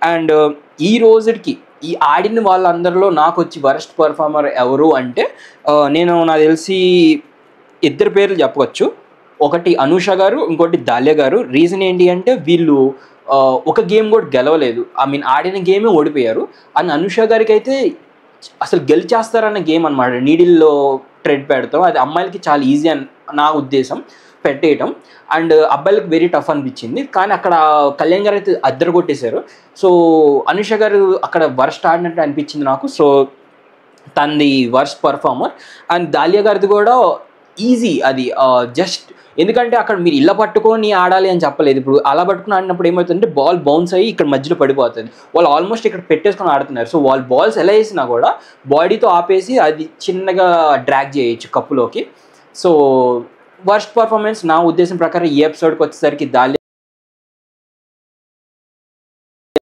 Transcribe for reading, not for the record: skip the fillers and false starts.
And ఈ రోజుకి ఈ ఆడిన వాళ్ళందరిలో నాకు వచ్చి వరస్ట్ పర్ఫార్మర్ ఎవరు అంటే నాకు తెలిసి ఇద్దరు పేర్లు చెప్పవచ్చు. ఒకటి అనూష గారు, ఇంకోటి దాలియా గారు. రీజన్ ఏంటి అంటే వీళ్ళు ఒక గేమ్ కూడా గెలవలేదు, ఐ మీన్ ఆడిన గేమే ఓడిపోయారు. అండ్ అనూష గారికి అయితే అసలు గెలిచేస్తారన్న గేమ్ అనమాట, నీడిల్లో ట్రెడ్ పెడతాం, అది అమ్మాయిలకి చాలా ఈజీ అని నా ఉద్దేశం పెట్టేయటం. అండ్ అబ్బాయిలకు వెరీ టఫ్ అనిపించింది. కానీ అక్కడ కళ్యాణ్ గారు అయితే అద్దరు కొట్టేశారు. సో అనుష గారు అక్కడ వర్స్ట్ ఆడినట్టు అనిపించింది నాకు. సో తనది వర్స్ట్ పర్ఫార్మర్. అండ్ దాలియా గారిది కూడా ఈజీ, అది జస్ట్ ఎందుకంటే అక్కడ మీరు ఇలా పట్టుకొని ఆడాలి అని చెప్పలేదు. ఇప్పుడు అలా పట్టుకుని ఆడినప్పుడు ఏమవుతుందంటే బాల్ బౌన్స్ అయ్యి ఇక్కడ మధ్యలో పడిపోతుంది. వాళ్ళు ఆల్మోస్ట్ ఇక్కడ పెట్టేసుకొని ఆడుతున్నారు. సో వాళ్ళు బాల్స్ ఎలా వేసినా కూడా బాడీతో ఆపేసి అది చిన్నగా డ్రాగ్ చేయొచ్చు కప్పులోకి. సో వర్స్ట్ పర్ఫార్మెన్స్ నా ఉద్దేశం ప్రకారం ఈ ఎపిసోడ్కి వచ్చేసరికి దాలియా